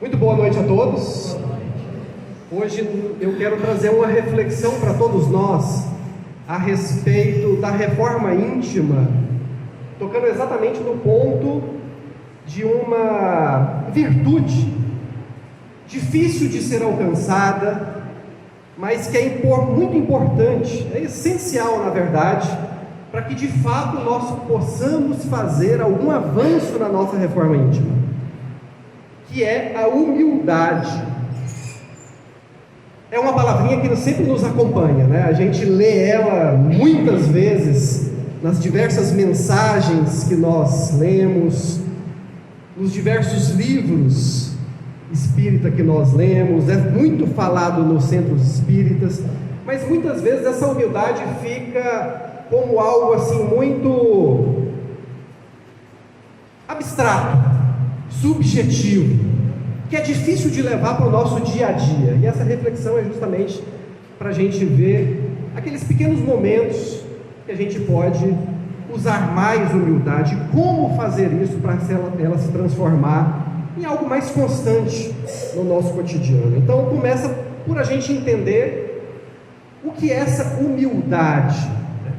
Muito boa noite a todos. Hoje eu quero trazer uma reflexão para todos nós a respeito da reforma íntima, tocando exatamente no ponto de uma virtude difícil de ser alcançada, mas que é muito importante, é essencial na verdade, para que de fato nós possamos fazer algum avanço na nossa reforma íntima, que é a humildade. É uma palavrinha que sempre nos acompanha, né? A gente lê ela muitas vezes nas diversas mensagens que nós lemos, nos diversos livros espírita que nós lemos, é muito falado nos centros espíritas, mas muitas vezes essa humildade fica como algo assim muito abstrato, subjetivo, que é difícil de levar para o nosso dia a dia. E essa reflexão é justamente para a gente ver aqueles pequenos momentos que a gente pode usar mais humildade, como fazer isso para ela se transformar em algo mais constante no nosso cotidiano. Então começa por a gente entender o que é essa humildade.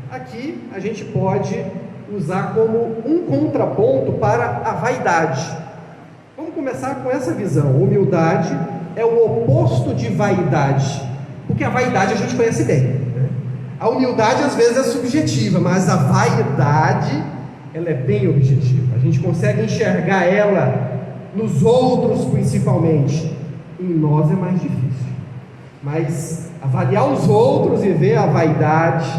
Aqui a gente pode usar como um contraponto para a vaidade. Vamos começar com essa visão. Humildade é o oposto de vaidade, porque a vaidade a gente conhece bem. A humildade às vezes é subjetiva, mas a vaidade ela é bem objetiva. A gente consegue enxergar ela nos outros principalmente. Em nós é mais difícil. Mas avaliar os outros e ver a vaidade,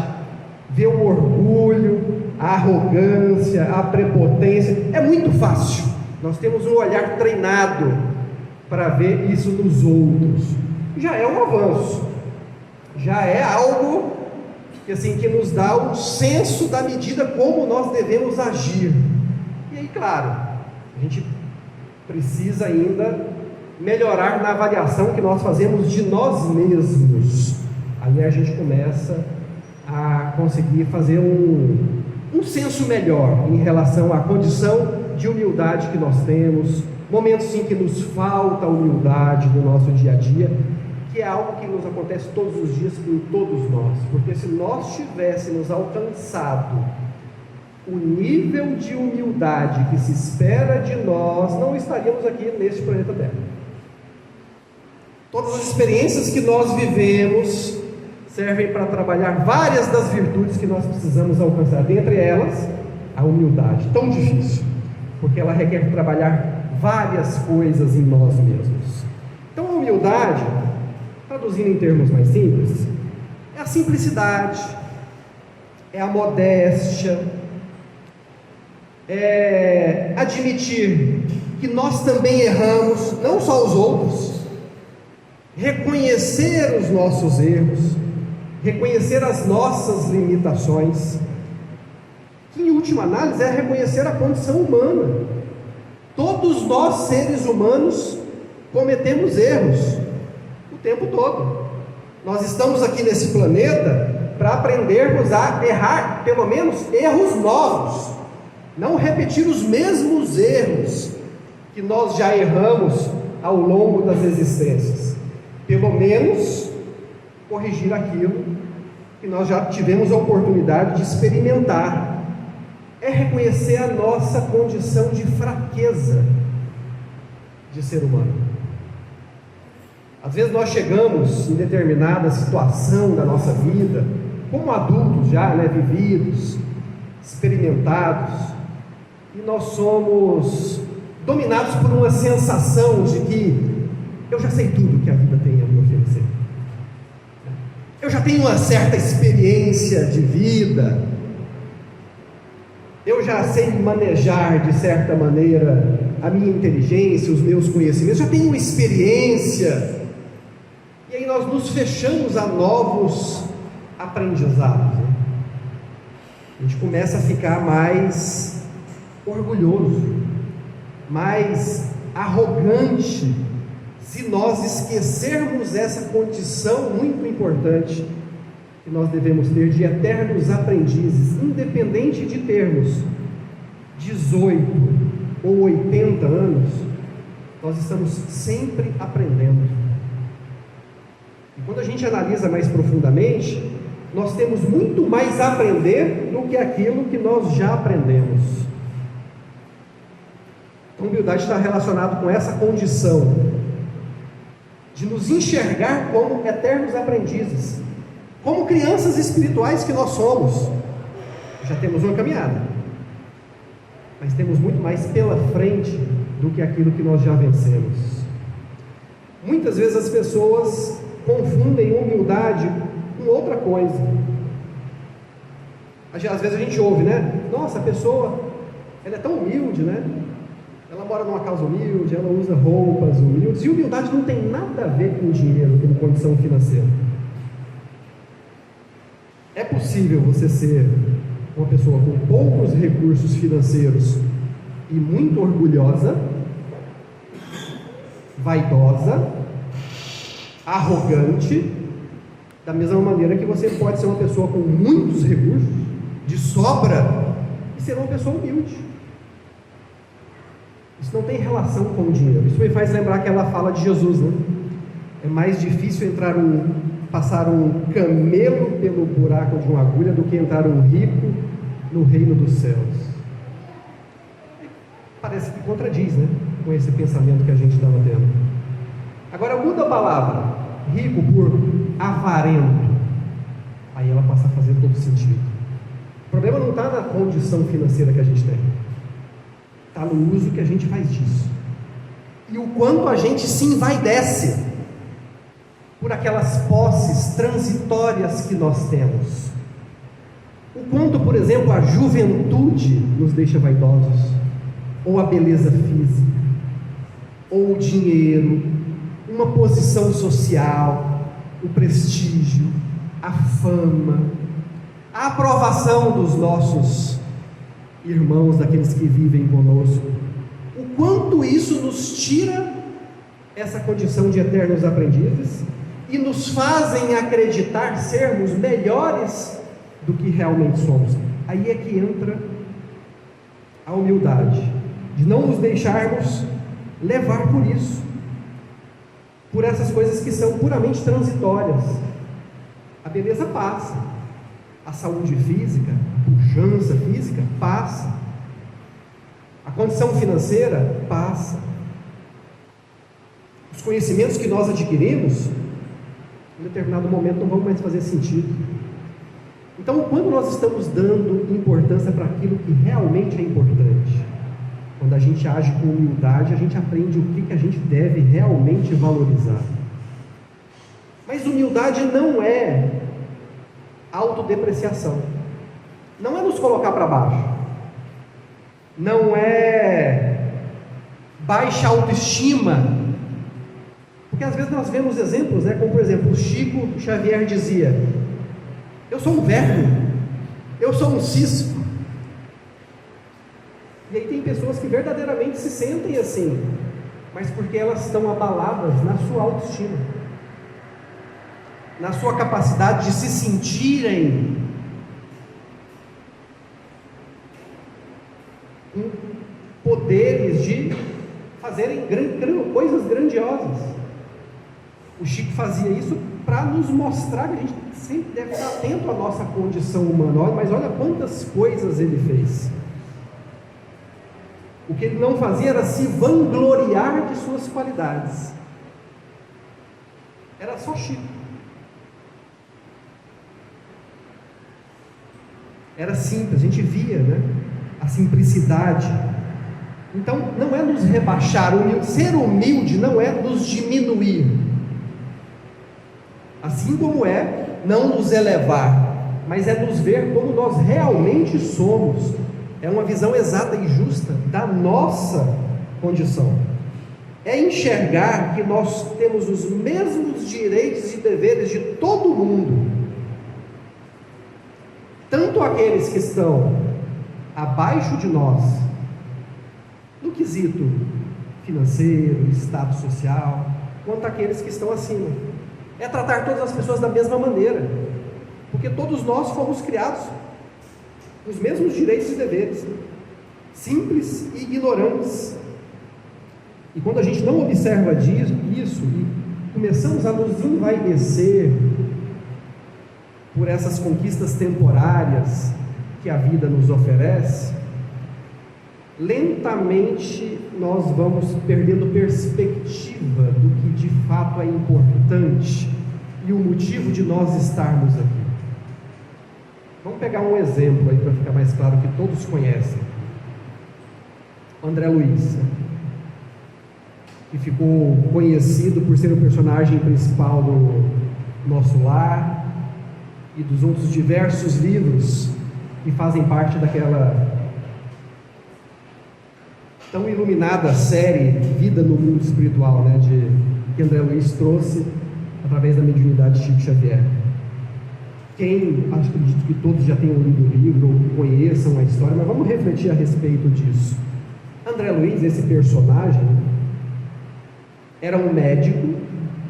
ver o orgulho, a arrogância, a prepotência, é muito fácil. Nós temos um olhar treinado para ver isso nos outros. Já é um avanço, já é algo que nos dá um senso da medida como nós devemos agir. E aí, claro, a gente precisa ainda melhorar na avaliação que nós fazemos de nós mesmos. Aí a gente começa a conseguir fazer um senso melhor em relação à condição de humildade que nós temos, momentos em que nos falta humildade no nosso dia a dia, que é algo que nos acontece todos os dias com todos nós, porque se nós tivéssemos alcançado o nível de humildade que se espera de nós, não estaríamos aqui neste planeta Terra. Todas as experiências que nós vivemos servem para trabalhar várias das virtudes que nós precisamos alcançar, dentre elas a humildade, tão difícil, porque ela requer trabalhar várias coisas em nós mesmos. Então a humildade, traduzindo em termos mais simples, é a simplicidade, é a modéstia, é admitir que nós também erramos, não só os outros, reconhecer os nossos erros, reconhecer as nossas limitações, que em última análise é reconhecer a condição humana. Todos nós, seres humanos, cometemos erros o tempo todo. Nós estamos aqui nesse planeta para aprendermos a errar, pelo menos erros novos, não repetir os mesmos erros que nós já erramos ao longo das existências, pelo menos corrigir aquilo que nós já tivemos a oportunidade de experimentar. É reconhecer a nossa condição de fraqueza de ser humano. Às vezes nós chegamos em determinada situação da nossa vida, como adultos já, vividos, experimentados, e nós somos dominados por uma sensação de que eu já sei tudo que a vida tem a me oferecer. Eu já tenho uma certa experiência de vida, eu já sei manejar de certa maneira a minha inteligência, os meus conhecimentos, já tenho experiência, e aí nós nos fechamos a novos aprendizados. A gente começa a ficar mais orgulhoso, mais arrogante, se nós esquecermos essa condição muito importante que nós devemos ter de eternos aprendizes, independente de termos 18 ou 80 anos, nós estamos sempre aprendendo. E quando a gente analisa mais profundamente, nós temos muito mais a aprender do que aquilo que nós já aprendemos. Então, a humildade está relacionada com essa condição de nos enxergar como eternos aprendizes, como crianças espirituais que nós somos. Já temos uma caminhada, mas temos muito mais pela frente do que aquilo que nós já vencemos. Muitas vezes as pessoas confundem humildade com outra coisa. Às vezes a gente ouve, né? Nossa, a pessoa, ela é tão humilde, né? Ela mora numa casa humilde, ela usa roupas humildes. E humildade não tem nada a ver com dinheiro, com condição financeira. É possível você ser uma pessoa com poucos recursos financeiros e muito orgulhosa, vaidosa, arrogante, da mesma maneira que você pode ser uma pessoa com muitos recursos, de sobra, e ser uma pessoa humilde. Isso não tem relação com o dinheiro. Isso me faz lembrar aquela fala de Jesus, né? É mais difícil passar um camelo pelo buraco de uma agulha do que entrar um rico no reino dos céus. Parece que contradiz, né? Com esse pensamento que a gente estava tendo. Agora muda a palavra rico por avarento, aí ela passa a fazer todo sentido. O problema não está na condição financeira que a gente tem, está no uso que a gente faz disso, e o quanto a gente se envaidece por aquelas posses transitórias que nós temos, o quanto, por exemplo, a juventude nos deixa vaidosos, ou a beleza física, ou o dinheiro, uma posição social, o prestígio, a fama, a aprovação dos nossos irmãos, daqueles que vivem conosco, o quanto isso nos tira essa condição de eternos aprendizes e nos fazem acreditar sermos melhores do que realmente somos. Aí é que entra a humildade, de não nos deixarmos levar por isso, por essas coisas que são puramente transitórias. A beleza passa, a saúde física, a pujança física passa, a condição financeira passa, os conhecimentos que nós adquirimos em determinado momento não vão mais fazer sentido. Então, quando nós estamos dando importância para aquilo que realmente é importante, quando a gente age com humildade, a gente aprende o que a gente deve realmente valorizar. Mas humildade não é autodepreciação, não é nos colocar para baixo, não é baixa autoestima, porque às vezes nós vemos exemplos, né, como por exemplo, o Chico Xavier dizia: eu sou um verme, eu sou um cisco. E aí tem pessoas que verdadeiramente se sentem assim, mas porque elas estão abaladas na sua autoestima, na sua capacidade de se sentirem com poderes de fazerem coisas grandiosas. O Chico fazia isso para nos mostrar que a gente sempre deve estar atento à nossa condição humana. Mas olha quantas coisas ele fez. O que ele não fazia era se vangloriar de suas qualidades. Era só Chico. Era simples, a gente via, né, a simplicidade. Então não é nos rebaixar, ser humilde não é nos diminuir, assim como é não nos elevar, mas é nos ver como nós realmente somos. É uma visão exata e justa da nossa condição. É enxergar que nós temos os mesmos direitos e deveres de todo mundo, tanto aqueles que estão abaixo de nós, no quesito financeiro, status social, quanto aqueles que estão acima. É tratar todas as pessoas da mesma maneira, porque todos nós fomos criados com os mesmos direitos e deveres, simples e ignorantes. E quando a gente não observa isso e começamos a nos envaidecer por essas conquistas temporárias que a vida nos oferece, lentamente nós vamos perdendo perspectiva do que de fato é importante e o motivo de nós estarmos aqui. Vamos pegar um exemplo aí para ficar mais claro, que todos conhecem. André Luiz, que ficou conhecido por ser o personagem principal do Nosso Lar e dos outros diversos livros que fazem parte daquela tão iluminada série Vida no Mundo Espiritual, né, que André Luiz trouxe através da mediunidade de Chico Xavier. Acredito que todos já tenham lido o livro ou conheçam a história, mas vamos refletir a respeito disso. André Luiz, esse personagem, era um médico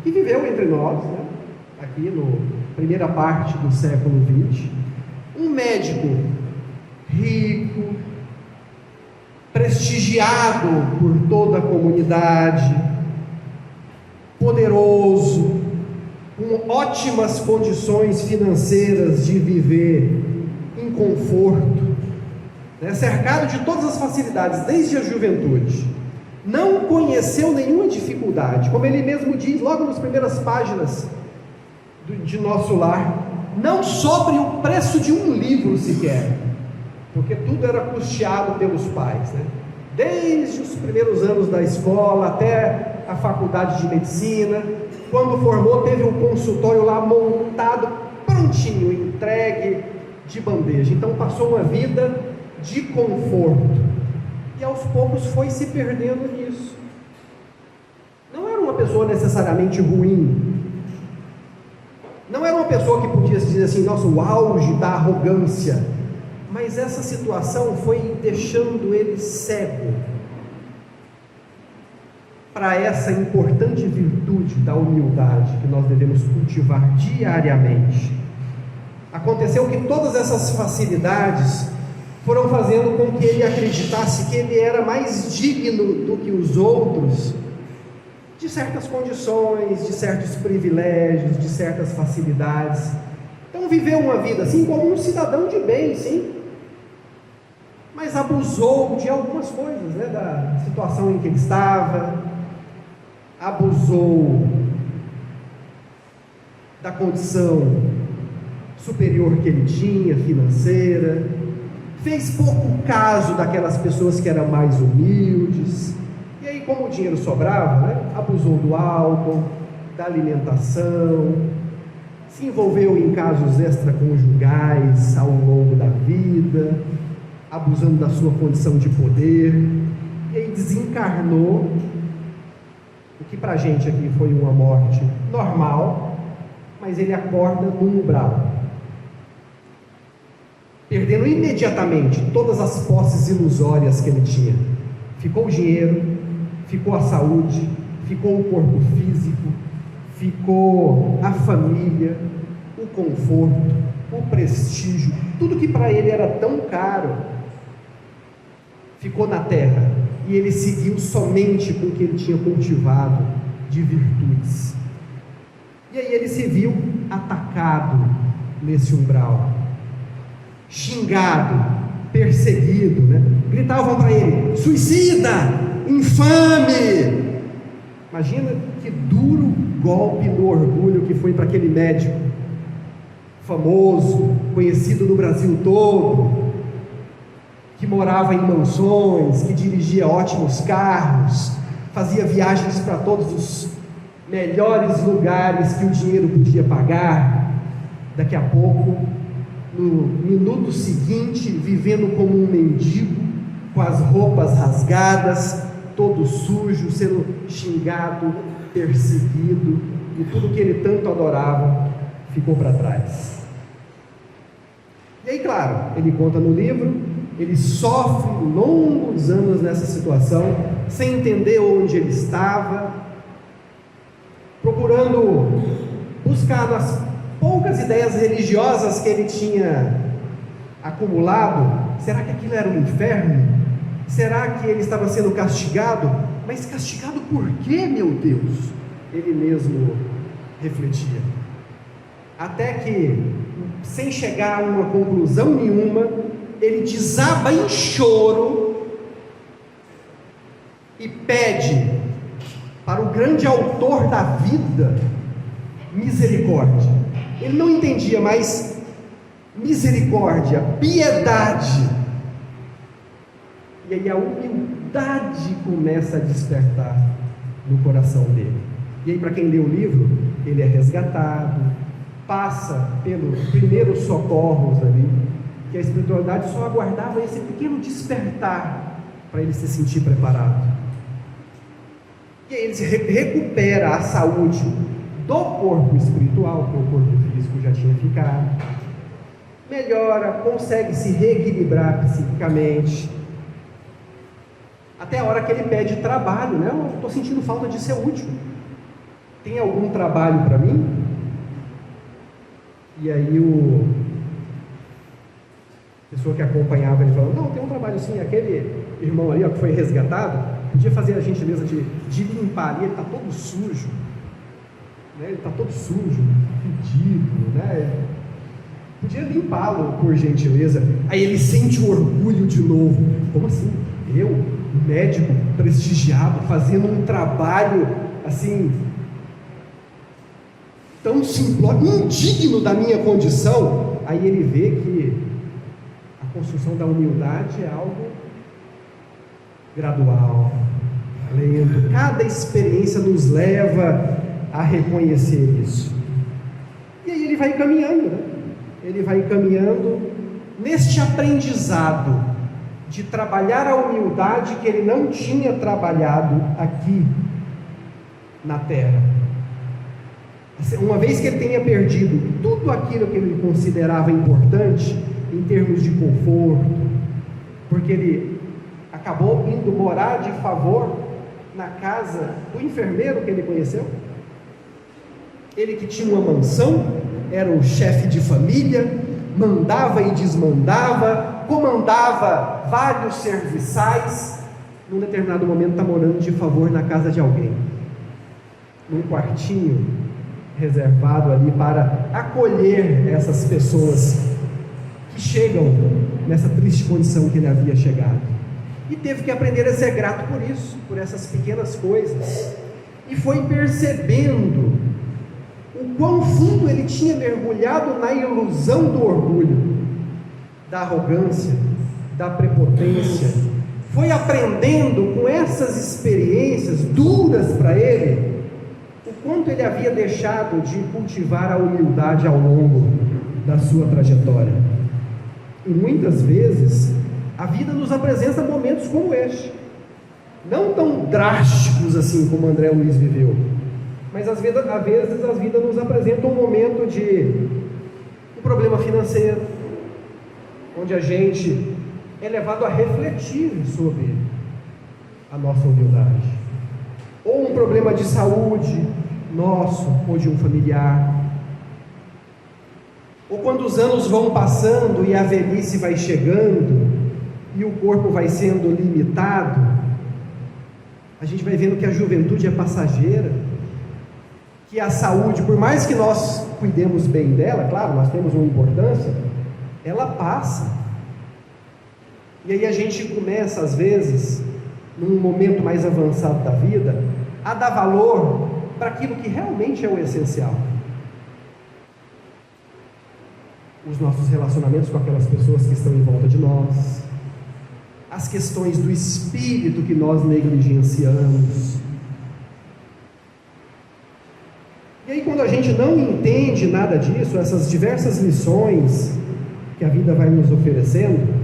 que viveu entre nós, né, aqui na primeira parte do século XX, um médico rico, prestigiado por toda a comunidade, poderoso, com ótimas condições financeiras de viver em conforto, né, cercado de todas as facilidades desde a juventude. Não conheceu nenhuma dificuldade, como ele mesmo diz logo nas primeiras páginas de Nosso Lar, não sobre o preço de um livro sequer, porque tudo era custeado pelos pais, né? Desde os primeiros anos da escola até a faculdade de medicina. Quando formou, teve um consultório lá montado, prontinho, entregue de bandeja. Então passou uma vida de conforto e aos poucos foi se perdendo nisso. Não era uma pessoa necessariamente ruim, não era uma pessoa que podia se dizer assim, nossa, o auge da arrogância, mas essa situação foi deixando ele cego para essa importante virtude da humildade que nós devemos cultivar diariamente. Aconteceu que todas essas facilidades foram fazendo com que ele acreditasse que ele era mais digno do que os outros de certas condições, de certos privilégios, de certas facilidades. Então viveu uma vida assim como um cidadão de bem, sim, mas abusou de algumas coisas, né, da situação em que ele estava, abusou da condição superior que ele tinha, financeira, fez pouco caso daquelas pessoas que eram mais humildes, e aí, como o dinheiro sobrava, né, abusou do álcool, da alimentação, se envolveu em casos extraconjugais ao longo da vida, abusando da sua condição de poder, e aí desencarnou, o que para a gente aqui foi uma morte normal, mas ele acorda no umbral, perdendo imediatamente todas as posses ilusórias que ele tinha. Ficou o dinheiro, ficou a saúde, ficou o corpo físico, ficou a família, o conforto, o prestígio, tudo que para ele era tão caro, ficou na terra, e ele seguiu somente com o que ele tinha cultivado de virtudes. E aí ele se viu atacado nesse umbral, xingado, perseguido, né? Gritavam para ele: suicida, infame. Imagina que duro golpe no orgulho que foi para aquele médico famoso, conhecido no Brasil todo, que morava em mansões, que dirigia ótimos carros, fazia viagens para todos os melhores lugares que o dinheiro podia pagar. Daqui a pouco, no minuto seguinte, vivendo como um mendigo, com as roupas rasgadas, todo sujo, sendo xingado, perseguido, e tudo que ele tanto adorava ficou para trás. E aí, claro, ele conta no livro, ele sofre longos anos nessa situação, sem entender onde ele estava, procurando buscar nas poucas ideias religiosas que ele tinha acumulado. Será que aquilo era um inferno? Será que ele estava sendo castigado? Mas castigado por quê, meu Deus? Ele mesmo refletia. Até que, sem chegar a uma conclusão nenhuma, ele desaba em choro e pede para o grande autor da vida misericórdia. Ele não entendia, mas misericórdia, piedade. E aí a humildade começa a despertar no coração dele. E aí, para quem lê o livro, ele é resgatado, passa pelos primeiros socorros ali, que a espiritualidade só aguardava esse pequeno despertar para ele se sentir preparado. E aí ele se recupera a saúde do corpo espiritual, porque o corpo físico já tinha ficado, melhora, consegue se reequilibrar psiquicamente, até a hora que ele pede trabalho, né? Eu estou sentindo falta de ser útil, tem algum trabalho para mim? E aí a pessoa que acompanhava ele falou, não, tem um trabalho sim, aquele irmão ali, ó, que foi resgatado, podia fazer a gentileza de limpar ali, ele está todo sujo, né? Ele está todo sujo, fedido, né? Podia limpá-lo por gentileza. Aí ele sente o orgulho de novo. Como assim? Eu, médico prestigiado, fazendo um trabalho assim tão simplório, indigno da minha condição. Aí ele vê que a construção da humildade é algo gradual, lento. Cada experiência nos leva a reconhecer isso. E aí ele vai caminhando, né? Ele vai caminhando neste aprendizado de trabalhar a humildade que ele não tinha trabalhado aqui na terra. Uma vez que ele tenha perdido tudo aquilo que ele considerava importante em termos de conforto, porque ele acabou indo morar de favor na casa do enfermeiro que ele conheceu, ele que tinha uma mansão, era o chefe de família, mandava e desmandava, comandava vários serviçais, num determinado momento está morando de favor na casa de alguém, num quartinho reservado ali para acolher essas pessoas que chegam nessa triste condição que ele havia chegado, e teve que aprender a ser grato por isso, por essas pequenas coisas, e foi percebendo o quão fundo ele tinha mergulhado na ilusão do orgulho, da arrogância, da prepotência. Foi aprendendo com essas experiências duras para ele, o quanto ele havia deixado de cultivar a humildade ao longo da sua trajetória. E muitas vezes a vida nos apresenta momentos como este, não tão drásticos assim como André Luiz viveu, mas às vezes a vida nos apresenta um momento de um problema financeiro, onde a gente é levado a refletir sobre a nossa humildade, ou um problema de saúde nosso ou de um familiar, ou quando os anos vão passando e a velhice vai chegando e o corpo vai sendo limitado, a gente vai vendo que a juventude é passageira, que a saúde, por mais que nós cuidemos bem dela, claro, nós temos uma importância, ela passa. E aí a gente começa, às vezes, num momento mais avançado da vida, a dar valor para aquilo que realmente é o essencial. Os nossos relacionamentos com aquelas pessoas que estão em volta de nós, as questões do espírito que nós negligenciamos. E aí, quando a gente não entende nada disso, essas diversas lições que a vida vai nos oferecendo,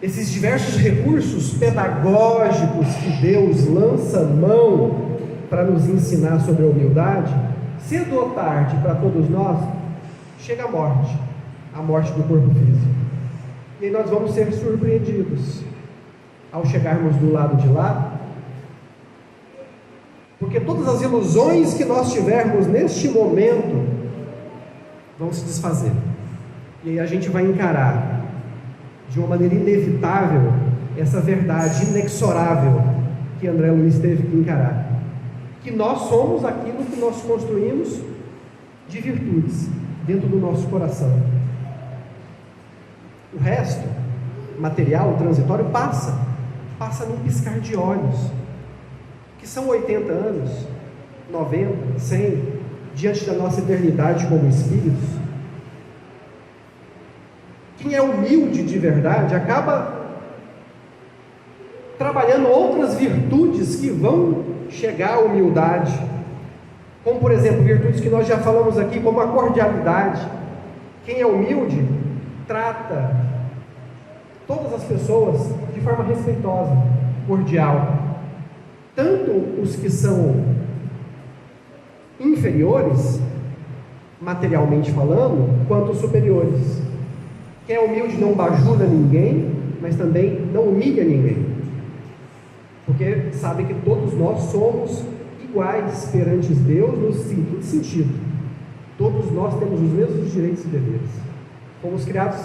esses diversos recursos pedagógicos que Deus lança mão para nos ensinar sobre a humildade, cedo ou tarde, para todos nós, chega a morte do corpo físico. E aí nós vamos ser surpreendidos ao chegarmos do lado de lá, porque todas as ilusões que nós tivermos neste momento vão se desfazer, e aí a gente vai encarar de uma maneira inevitável essa verdade inexorável que André Luiz teve que encarar, que nós somos aquilo que nós construímos de virtudes dentro do nosso coração. O resto, material, transitório, passa num piscar de olhos, que são 80 anos, 90, 100, diante da nossa eternidade como espíritos. Quem é humilde de verdade acaba trabalhando outras virtudes que vão chegar à humildade, como por exemplo, virtudes que nós já falamos aqui, como a cordialidade. Quem é humilde trata todas as pessoas de forma respeitosa, cordial, tanto os que são inferiores, materialmente falando, quanto os superiores. Quem é humilde não bajula ninguém, mas também não humilha ninguém, porque sabe que todos nós somos iguais perante Deus no seguinte sentido: todos nós temos os mesmos direitos e deveres, fomos criados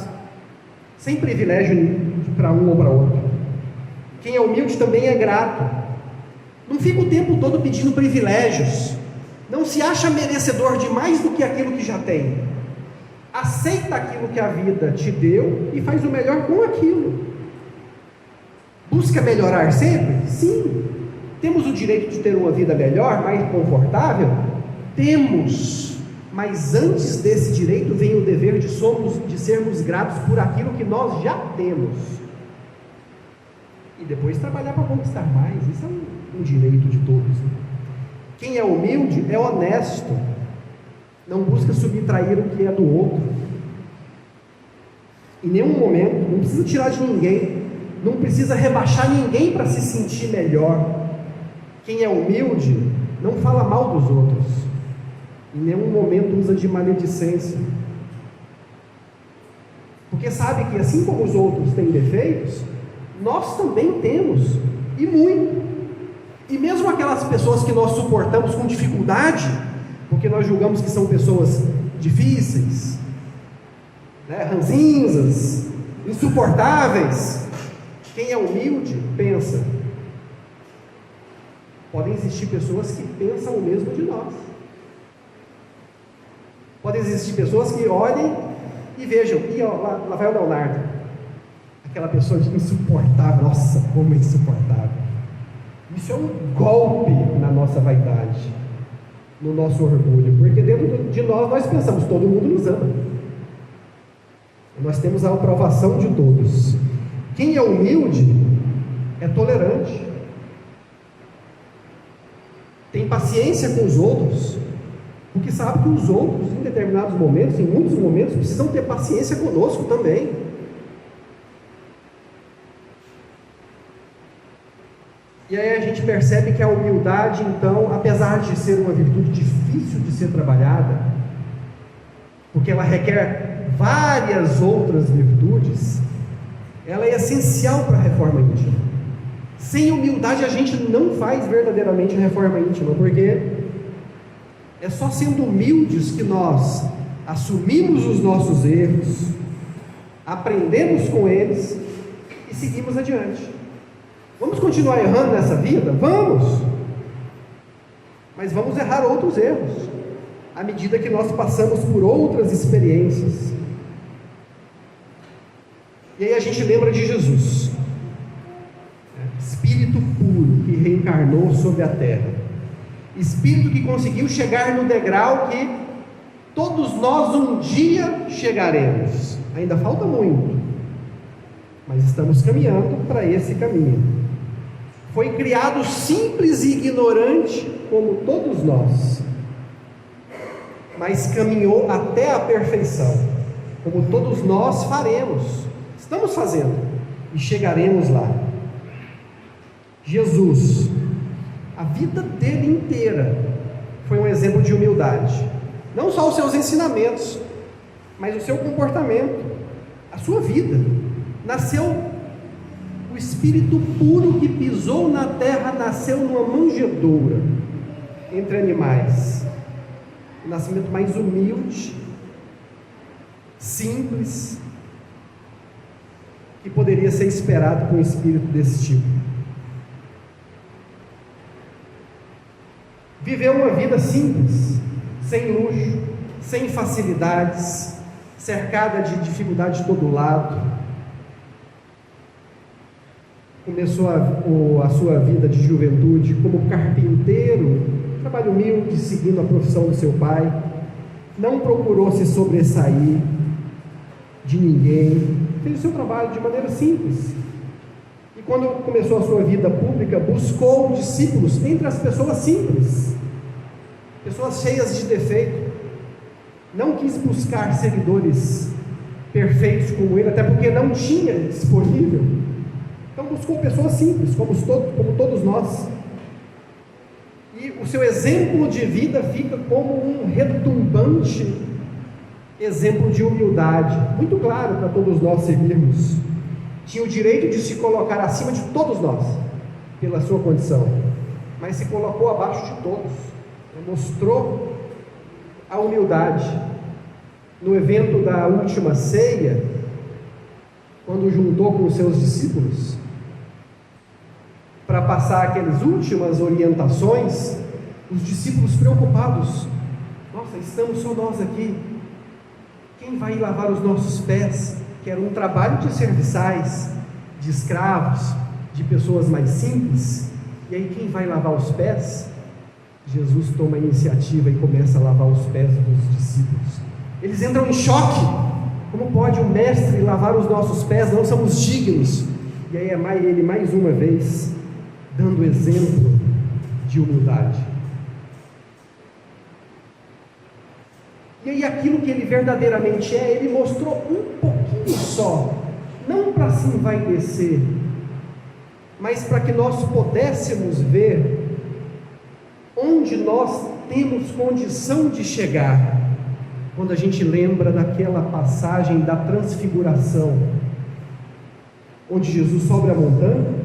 sem privilégio para um ou para outro. Quem é humilde também é grato, não fica o tempo todo pedindo privilégios, não se acha merecedor de mais do que aquilo que já tem, aceita aquilo que a vida te deu e faz o melhor com aquilo. Busca melhorar sempre? Sim. Temos o direito de ter uma vida melhor, mais confortável? Temos. Mas antes desse direito vem o dever de sermos gratos por aquilo que nós já temos. E depois trabalhar para conquistar mais. Isso é um direito de todos, né? Quem é humilde é honesto, não busca subtrair o que é do outro. Em nenhum momento, não precisa tirar de ninguém, não precisa rebaixar ninguém para se sentir melhor. Quem é humilde não fala mal dos outros, em nenhum momento usa de maledicência, porque sabe que assim como os outros têm defeitos, nós também temos, e muito. E mesmo aquelas pessoas que nós suportamos com dificuldade, porque nós julgamos que são pessoas difíceis, ranzinzas, insuportáveis, quem é humilde pensa: podem existir pessoas que pensam o mesmo de nós, podem existir pessoas que olhem e vejam, lá vai o Leonardo, aquela pessoa insuportável, nossa, como é insuportável. Isso é um golpe na nossa vaidade, no nosso orgulho, porque dentro de nós pensamos, todo mundo nos ama, nós temos a aprovação de todos. Quem é humilde é tolerante, tem paciência com os outros, porque sabe que os outros, em determinados momentos, em muitos momentos, precisam ter paciência conosco também. E aí a gente percebe que a humildade, então, apesar de ser uma virtude difícil de ser trabalhada, porque ela requer várias outras virtudes, ela é essencial para a reforma íntima. Sem humildade a gente não faz verdadeiramente a reforma íntima, porque é só sendo humildes que nós assumimos os nossos erros, aprendemos com eles e seguimos adiante. Vamos continuar errando nessa vida? Vamos! Mas vamos errar outros erros, à medida que nós passamos por outras experiências. E aí a gente lembra de Jesus, Espírito puro que reencarnou sobre a terra, Espírito que conseguiu chegar no degrau que todos nós um dia chegaremos. Ainda falta muito, mas estamos caminhando para esse caminho. Foi criado simples e ignorante como todos nós, mas caminhou até a perfeição, como todos nós faremos, estamos fazendo e chegaremos lá. Jesus, a vida dele inteira foi um exemplo de humildade, não só os seus ensinamentos, mas o seu comportamento, a sua vida. Nasceu o Espírito puro que pisou na terra, nasceu numa manjedoura entre animais, o nascimento mais humilde, simples, que poderia ser esperado com um espírito desse tipo. Viveu uma vida simples, sem luxo, sem facilidades, cercada de dificuldade de todo lado. Começou a sua vida de juventude como carpinteiro, trabalho humilde, seguindo a profissão do seu pai. Não procurou se sobressair de ninguém, fez o seu trabalho de maneira simples. E quando começou a sua vida pública, buscou discípulos entre as pessoas simples, pessoas cheias de defeito. Não quis buscar seguidores perfeitos como ele, até porque não tinha disponível. Então buscou pessoas simples, como todos nós. E o seu exemplo de vida fica como um retumbante exemplo de humildade, muito claro para todos nós seguirmos. Tinha o direito de se colocar acima de todos nós, pela sua condição, mas se colocou abaixo de todos, mostrou a humildade. No evento da última ceia, quando juntou com os seus discípulos, para passar aquelas últimas orientações, os discípulos preocupados: nossa, estamos só nós aqui, quem vai lavar os nossos pés? Que era um trabalho de serviçais, de escravos, de pessoas mais simples. E aí quem vai lavar os pés? Jesus toma a iniciativa e começa a lavar os pés dos discípulos. Eles entram em choque: como pode um mestre lavar os nossos pés? Não somos dignos. E aí ele mais uma vez dando exemplo de humildade. E aí aquilo que ele verdadeiramente é, ele mostrou um pouquinho só, não para se envaidecer, mas para que nós pudéssemos ver onde nós temos condição de chegar, quando a gente lembra daquela passagem da transfiguração, onde Jesus sobe a montanha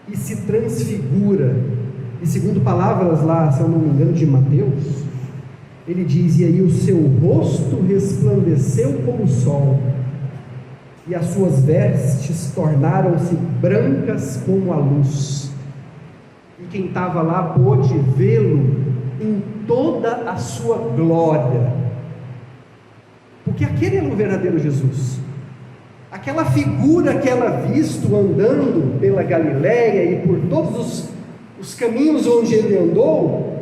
e se transfigura, e segundo palavras lá, se eu não me engano, de Mateus, ele diz: e aí o seu rosto resplandeceu como o sol, e as suas vestes tornaram-se brancas como a luz, e quem estava lá pôde vê-lo em toda a sua glória, porque aquele era o verdadeiro Jesus. Aquela figura que ela visto andando pela Galileia e por todos os caminhos onde ele andou,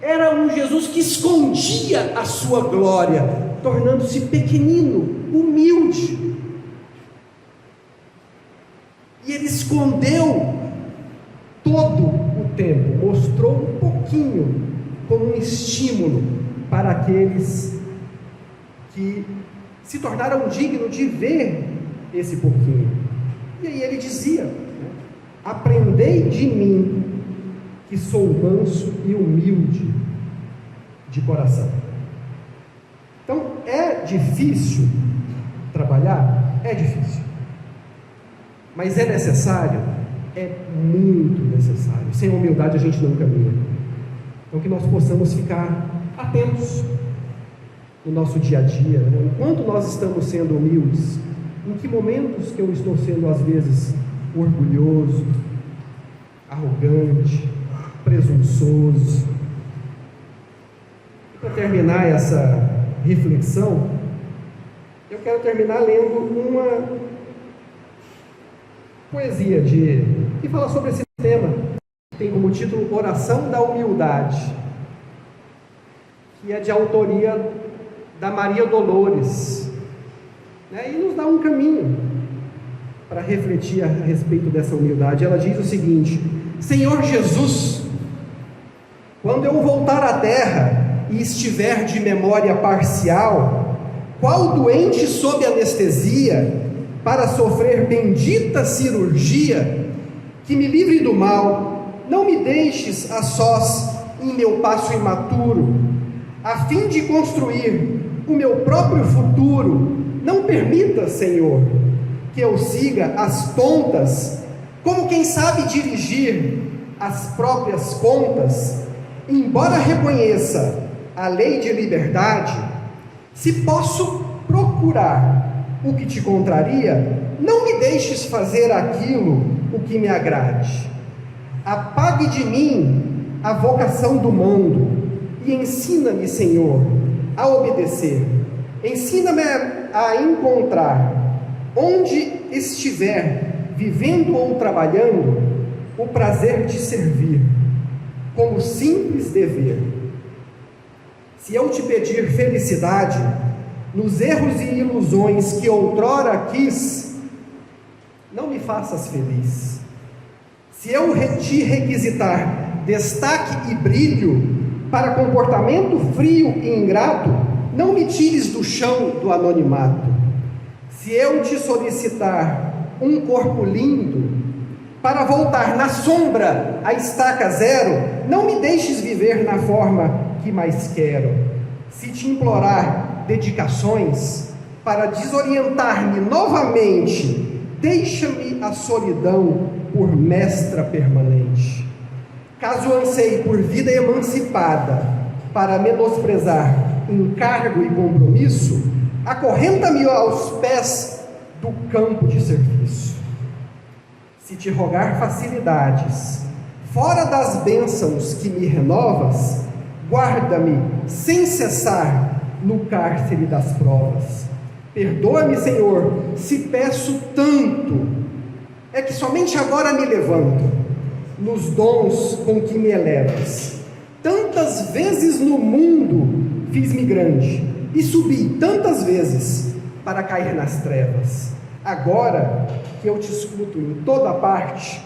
era um Jesus que escondia a sua glória, tornando-se pequenino, humilde. E ele escondeu todo o tempo, mostrou um pouquinho como um estímulo para aqueles que se tornaram dignos de ver esse pouquinho. E aí ele dizia: aprendei de mim, que sou manso e humilde de coração. Então, é difícil trabalhar? É difícil. Mas é necessário? É muito necessário. Sem humildade a gente não caminha. Então, que nós possamos ficar atentos no nosso dia a dia, né? Enquanto nós estamos sendo humildes, em que momentos que eu estou sendo às vezes orgulhoso, arrogante, presunçoso? E para terminar essa reflexão, eu quero terminar lendo uma poesia que fala sobre esse tema, que tem como título Oração da Humildade, que é de autoria da Maria Dolores, né? E nos dá um caminho para refletir a respeito dessa humildade. Ela diz o seguinte: Senhor Jesus, quando eu voltar à terra e estiver de memória parcial, qual doente sob anestesia, para sofrer bendita cirurgia, que me livre do mal, não me deixes a sós em meu passo imaturo, a fim de construir o meu próprio futuro. Não permita, Senhor, que eu siga as tontas, como quem sabe dirigir as próprias contas, embora reconheça a lei de liberdade. Se posso procurar o que te contraria, não me deixes fazer aquilo o que me agrade. Apague de mim a vocação do mando e ensina-me, Senhor, a obedecer. Ensina-me a encontrar, onde estiver, vivendo ou trabalhando, o prazer de servir, como simples dever. Se eu te pedir felicidade, nos erros e ilusões que outrora quis, não me faças feliz. Se eu te requisitar destaque e brilho para comportamento frio e ingrato, não me tires do chão do anonimato. Se eu te solicitar um corpo lindo para voltar na sombra à estaca zero, não me deixes viver na forma que mais quero. Se te implorar dedicações para desorientar-me novamente, deixa-me a solidão por mestra permanente. Caso anseie por vida emancipada para menosprezar encargo e compromisso, acorrenta-me aos pés do campo de serviço. Se te rogar facilidades, fora das bênçãos que me renovas, guarda-me sem cessar no cárcere das provas. Perdoa-me, Senhor, se peço tanto, é que somente agora me levanto, nos dons com que me elevas. Tantas vezes no mundo fiz-me grande, e subi tantas vezes para cair nas trevas. Agora que eu te escuto em toda parte,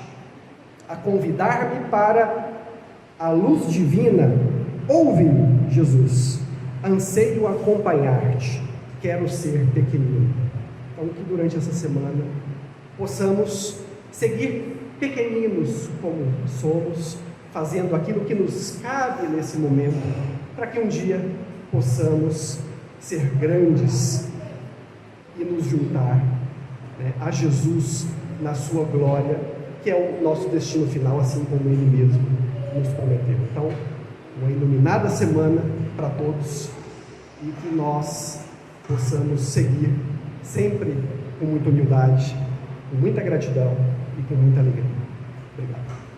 a convidar-me para a luz divina, ouve-me, Jesus, anseio acompanhar-te, quero ser pequenino. Então, que durante essa semana possamos seguir pequeninos como somos, fazendo aquilo que nos cabe nesse momento, para que um dia possamos ser grandes e nos juntar, a Jesus na sua glória, que é o nosso destino final, assim como Ele mesmo nos prometeu. Então, uma iluminada semana para todos e que nós possamos seguir sempre com muita humildade, com muita gratidão e com muita alegria. Obrigado.